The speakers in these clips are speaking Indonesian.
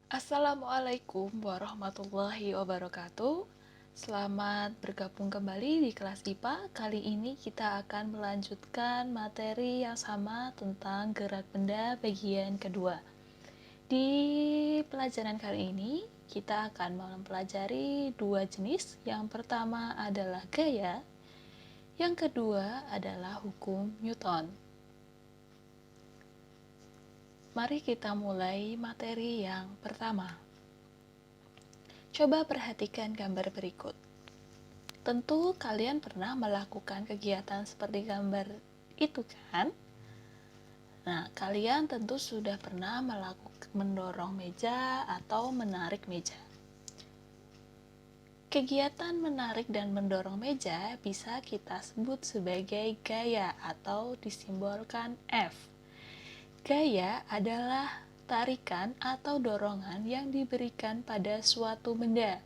Assalamualaikum warahmatullahi wabarakatuh. Selamat bergabung kembali di kelas IPA. Kali ini kita akan melanjutkan materi yang sama tentang gerak benda bagian kedua. Di pelajaran kali ini kita akan mempelajari dua jenis. Yang pertama adalah gaya, yang kedua adalah hukum Newton. Mari kita mulai materi yang pertama. Coba perhatikan gambar berikut. Tentu kalian pernah melakukan kegiatan seperti gambar itu kan? Nah, kalian tentu sudah pernah mendorong meja atau menarik meja. Kegiatan menarik dan mendorong meja bisa kita sebut sebagai gaya atau disimbolkan F. Gaya adalah tarikan atau dorongan yang diberikan pada suatu benda.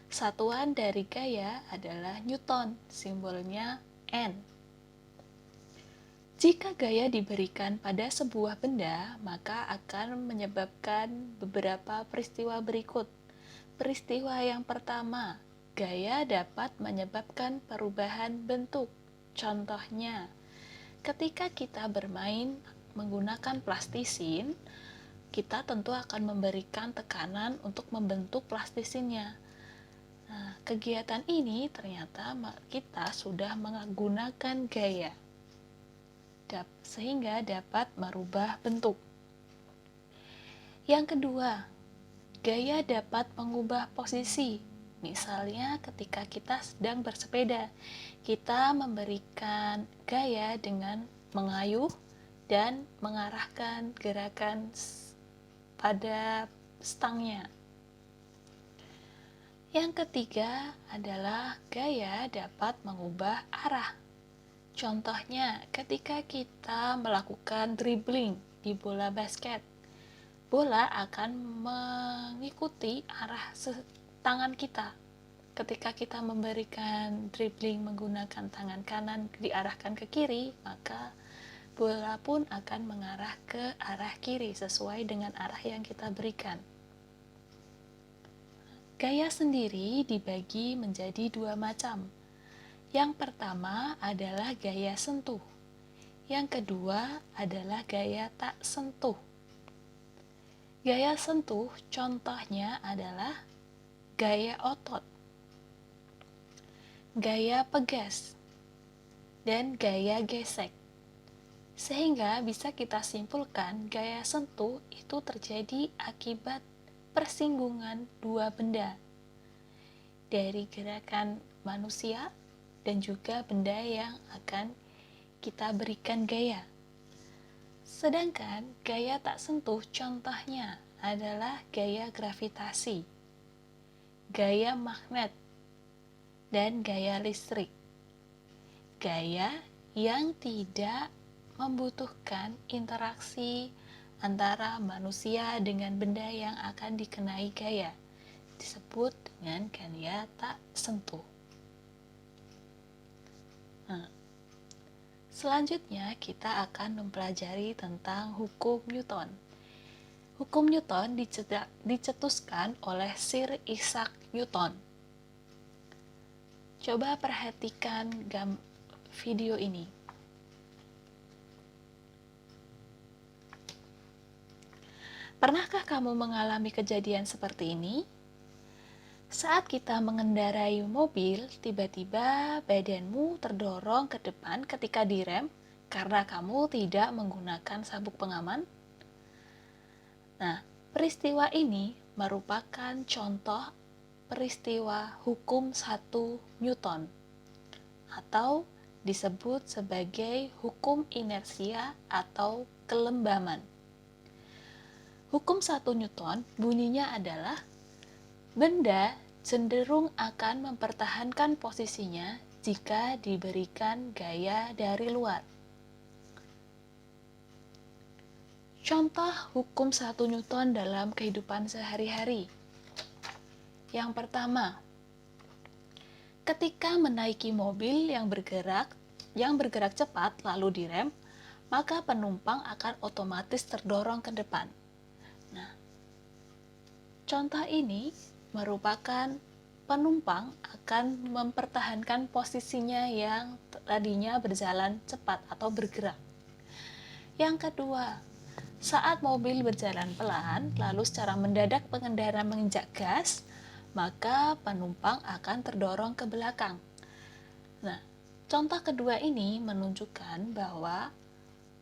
Satuan dari gaya adalah Newton, simbolnya N. Jika gaya diberikan pada sebuah benda, maka akan menyebabkan beberapa peristiwa berikut. Peristiwa yang pertama, gaya dapat menyebabkan perubahan bentuk. Contohnya, ketika kita bermain menggunakan plastisin, kita tentu akan memberikan tekanan untuk membentuk plastisinnya. Nah, kegiatan ini ternyata kita sudah menggunakan gaya sehingga dapat merubah bentuk. Yang kedua, gaya dapat mengubah posisi. Misalnya ketika kita sedang bersepeda, kita memberikan gaya dengan mengayuh dan mengarahkan gerakan pada stangnya. Yang ketiga adalah gaya dapat mengubah arah. Contohnya, ketika kita melakukan dribbling di bola basket, bola akan mengikuti arah tangan kita. Ketika kita memberikan dribbling menggunakan tangan kanan diarahkan ke kiri, maka bola pun akan mengarah ke arah kiri sesuai dengan arah yang kita berikan. Gaya sendiri dibagi menjadi dua macam. Yang pertama adalah gaya sentuh. Yang kedua adalah gaya tak sentuh. Gaya sentuh contohnya adalah gaya otot, gaya pegas, dan gaya gesek. Sehingga bisa kita simpulkan gaya sentuh itu terjadi akibat persinggungan dua benda dari gerakan manusia dan juga benda yang akan kita berikan gaya. Sedangkan gaya tak sentuh contohnya adalah gaya gravitasi, gaya magnet, dan gaya listrik. Gaya yang tidak membutuhkan interaksi antara manusia dengan benda yang akan dikenai gaya, disebut dengan gaya tak sentuh. Nah, selanjutnya kita akan mempelajari tentang hukum Newton. Hukum Newton dicetuskan oleh Sir Isaac Newton. Coba perhatikan video ini. Pernahkah kamu mengalami kejadian seperti ini? Saat kita mengendarai mobil, tiba-tiba badanmu terdorong ke depan ketika direm karena kamu tidak menggunakan sabuk pengaman. Nah, peristiwa ini merupakan contoh peristiwa hukum 1 Newton atau disebut sebagai hukum inersia atau kelembaman. Hukum 1 Newton bunyinya adalah benda cenderung akan mempertahankan posisinya jika diberikan gaya dari luar. Contoh hukum 1 Newton dalam kehidupan sehari-hari. Yang pertama, ketika menaiki mobil yang bergerak cepat lalu direm, maka penumpang akan otomatis terdorong ke depan. Nah, Contoh ini merupakan penumpang akan mempertahankan posisinya yang tadinya berjalan cepat atau bergerak. Yang kedua, saat mobil berjalan pelan, lalu secara mendadak pengendara menginjak gas, maka penumpang akan terdorong ke belakang. Nah, contoh kedua ini menunjukkan bahwa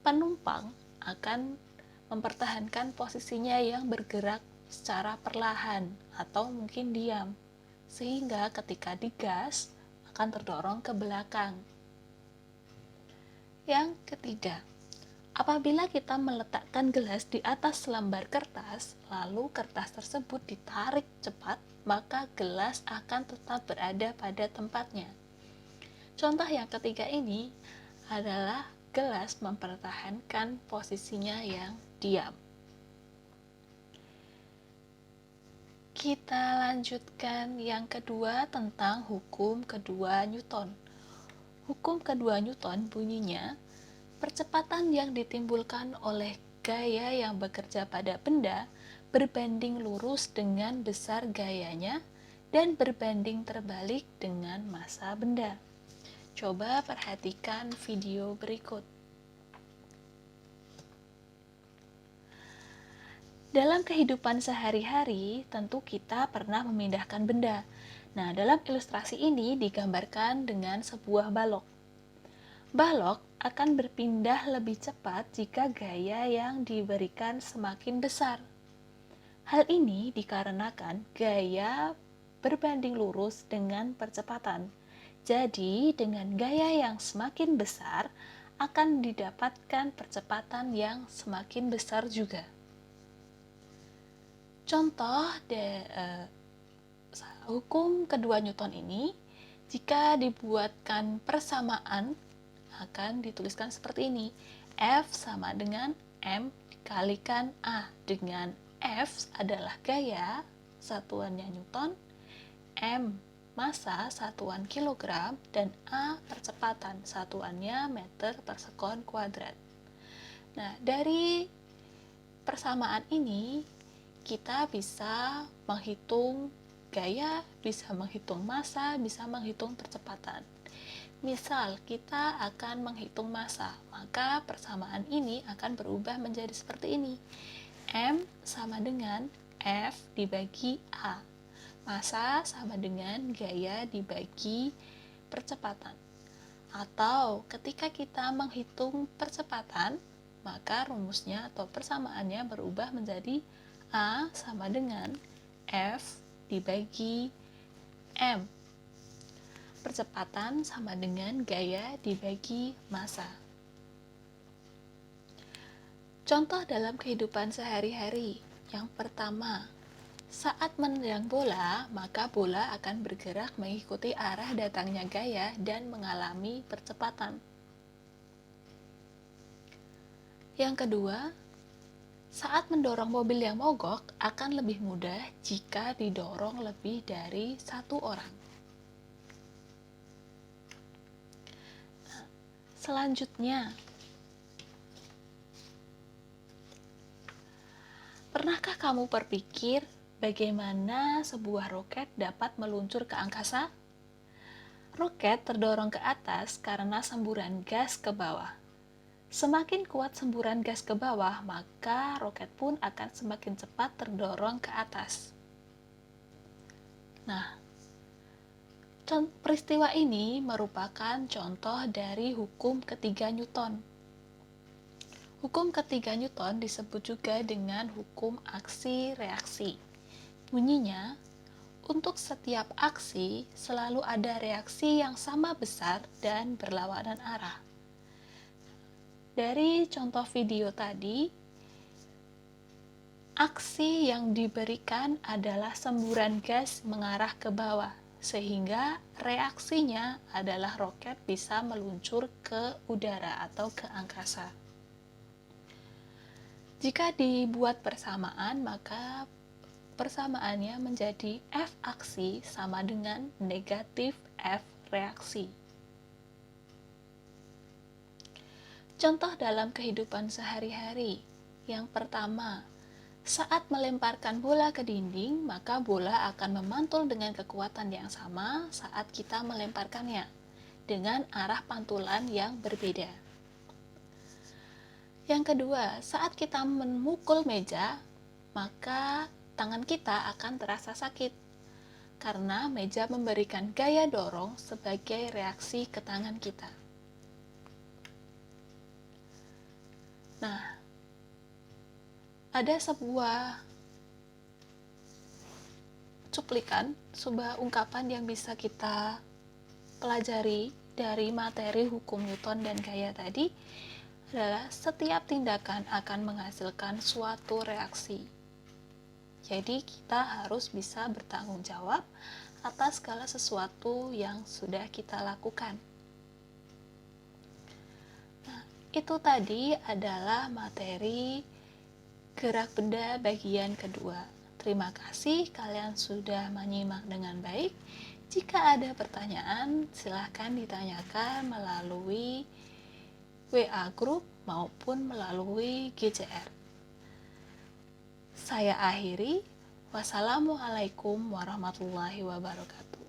penumpang akan mempertahankan posisinya yang bergerak secara perlahan atau mungkin diam, sehingga ketika digas akan terdorong ke belakang. Yang ketiga, apabila kita meletakkan gelas di atas selembar kertas, lalu kertas tersebut ditarik cepat, maka gelas akan tetap berada pada tempatnya. Contoh yang ketiga ini adalah gelas mempertahankan posisinya yang diam. Kita lanjutkan yang kedua tentang hukum kedua Newton. Hukum kedua Newton bunyinya, percepatan yang ditimbulkan oleh gaya yang bekerja pada benda berbanding lurus dengan besar gayanya dan berbanding terbalik dengan massa benda. Coba perhatikan video berikut. Dalam kehidupan sehari-hari, tentu kita pernah memindahkan benda. Nah, dalam ilustrasi ini digambarkan dengan sebuah balok. Balok akan berpindah lebih cepat jika gaya yang diberikan semakin besar. Hal ini dikarenakan gaya berbanding lurus dengan percepatan. Jadi, dengan gaya yang semakin besar, akan didapatkan percepatan yang semakin besar juga. Contoh hukum kedua Newton ini, jika dibuatkan persamaan, akan dituliskan seperti ini. F sama dengan M dikalikan A, dengan F adalah gaya, satuannya Newton, M massa, satuan kilogram, dan A percepatan, satuannya meter per sekon kuadrat. Nah, dari persamaan ini kita bisa menghitung gaya, bisa menghitung massa, bisa menghitung percepatan. Misal kita akan menghitung massa, maka persamaan ini akan berubah menjadi seperti ini. M sama dengan F dibagi A. Massa sama dengan gaya dibagi percepatan. Atau ketika kita menghitung percepatan, maka rumusnya atau persamaannya berubah menjadi A sama dengan F dibagi M. Percepatan sama dengan gaya dibagi massa. Contoh dalam kehidupan sehari-hari. Yang pertama, saat menendang bola, maka bola akan bergerak mengikuti arah datangnya gaya dan mengalami percepatan. Yang kedua, saat mendorong mobil yang mogok akan lebih mudah jika didorong lebih dari satu orang. Selanjutnya, pernahkah kamu berpikir bagaimana sebuah roket dapat meluncur ke angkasa? Roket terdorong ke atas karena semburan gas ke bawah. Semakin kuat semburan gas ke bawah, maka roket pun akan semakin cepat terdorong ke atas. Nah, peristiwa ini merupakan contoh dari hukum ketiga Newton. Hukum ketiga Newton disebut juga dengan hukum aksi-reaksi. Bunyinya, untuk setiap aksi selalu ada reaksi yang sama besar dan berlawanan arah. Dari contoh video tadi, aksi yang diberikan adalah semburan gas mengarah ke bawah, sehingga reaksinya adalah roket bisa meluncur ke udara atau ke angkasa. Jika dibuat persamaan, maka persamaannya menjadi F aksi sama dengan negatif F reaksi. Contoh dalam kehidupan sehari-hari. Yang pertama, Saat melemparkan bola ke dinding, maka bola akan memantul dengan kekuatan yang sama saat kita melemparkannya, dengan arah pantulan yang berbeda. Yang kedua, saat kita memukul meja, maka tangan kita akan terasa sakit, karena meja memberikan gaya dorong sebagai reaksi ke tangan kita. Nah, ada sebuah cuplikan, sebuah ungkapan yang bisa kita pelajari dari materi hukum Newton dan gaya tadi adalah setiap tindakan akan menghasilkan suatu reaksi. Jadi kita harus bisa bertanggung jawab atas segala sesuatu yang sudah kita lakukan. Nah, itu tadi adalah materi gerak benda bagian kedua. Terima kasih kalian sudah menyimak dengan baik. Jika ada pertanyaan, silahkan ditanyakan melalui WA Group maupun melalui GCR. Saya akhiri. Wassalamualaikum warahmatullahi wabarakatuh.